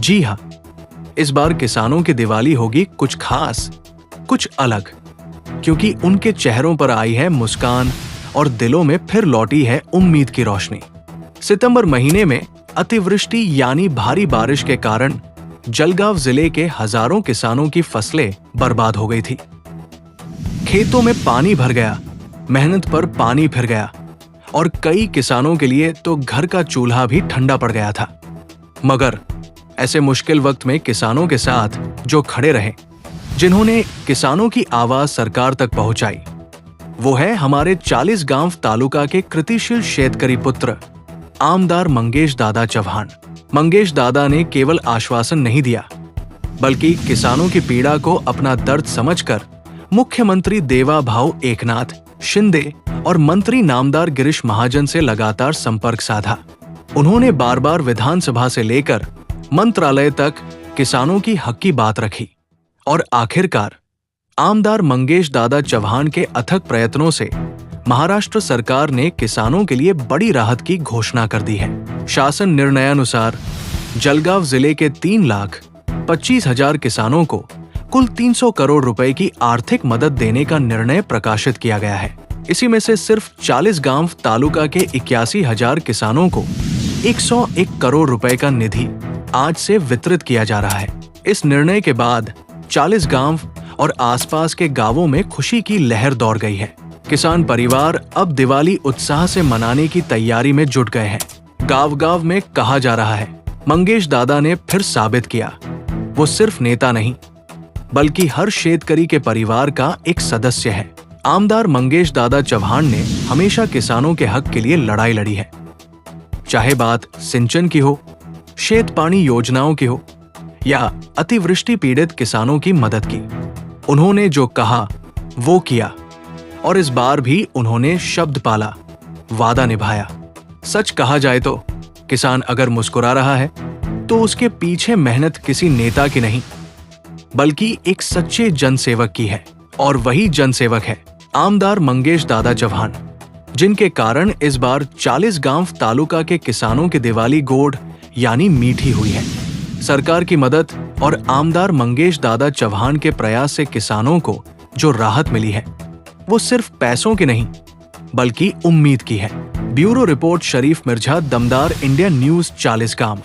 जी हाँ, इस बार किसानों की दिवाली होगी कुछ खास, कुछ अलग, क्योंकि उनके चेहरों पर आई है मुस्कान और दिलों में फिर लौटी है उम्मीद की रोशनी। सितंबर महीने में अतिवृष्टि यानी भारी बारिश के कारण जलगांव जिले के हजारों किसानों की फसलें बर्बाद हो गई थी। खेतों में पानी भर गया, मेहनत पर पानी फिर गया और कई किसानों के लिए तो घर का चूल्हा भी ठंडा पड़ गया था। मगर ऐसे मुश्किल वक्त में किसानों के साथ जो खड़े रहे, जिन्होंने किसानों की आवाज सरकार तक पहुंचाई, वो है हमारे 40 गांव तालुका के कृतिशील शेतकरी पुत्र आमदार मंगेश दादा चौहान। मंगेश दादा ने केवल आश्वासन नहीं दिया, बल्कि किसानों की पीड़ा को अपना दर्द समझकर मुख्यमंत्री देवाभाऊ एकनाथ शिंदे और मंत्री नामदार गिरीश महाजन से लगातार संपर्क साधा। उन्होंने बार बार विधानसभा से लेकर मंत्रालय तक किसानों की हक की बात रखी और आखिरकार आमदार मंगेश दादा चौहान के अथक प्रयत्नों से महाराष्ट्र सरकार ने किसानों के लिए बड़ी राहत की घोषणा कर दी है। शासन निर्णयानुसार जलगांव जिले के 3,25,000 किसानों को कुल 300 करोड़ रुपए की आर्थिक मदद देने का निर्णय प्रकाशित किया गया है। इसी में से सिर्फ 40 गांव तालुका के 81,000 किसानों को 101 करोड़ रुपए का निधि आज से वितरित किया जा रहा है। इस निर्णय के बाद 40 गांव और आसपास के गांवों में खुशी की लहर दौड़ गई है। किसान परिवार अब दिवाली उत्साह से मनाने की तैयारी में जुट गए हैं। गांव-गांव में कहा जा रहा है, मंगेश दादा ने फिर साबित किया, वो सिर्फ नेता नहीं, बल्कि हर शेतकरी के परिवार का एक सदस्य है। आमदार मंगेश दादा चौहान ने हमेशा किसानों के हक के लिए लड़ाई लड़ी है, चाहे बात सिंचन की हो, शेत पानी योजनाओं की हो या अतिवृष्टि पीड़ित किसानों की मदद की। उन्होंने जो कहा वो किया और इस बार भी उन्होंने शब्द पाला, वादा निभाया। सच कहा जाए तो किसान अगर मुस्कुरा रहा है तो उसके पीछे मेहनत किसी नेता की नहीं, बल्कि एक सच्चे जनसेवक की है। और वही जनसेवक है आमदार मंगेश दादा चौहान, जिनके कारण इस बार 40 गांव तालुका के किसानों की दिवाली गोड यानी मीठी हुई है। सरकार की मदद और आमदार मंगेश दादा चौहान के प्रयास से किसानों को जो राहत मिली है, वो सिर्फ पैसों की नहीं, बल्कि उम्मीद की है। ब्यूरो रिपोर्ट शरीफ मिर्जा, दमदार इंडिया न्यूज 40 गांव।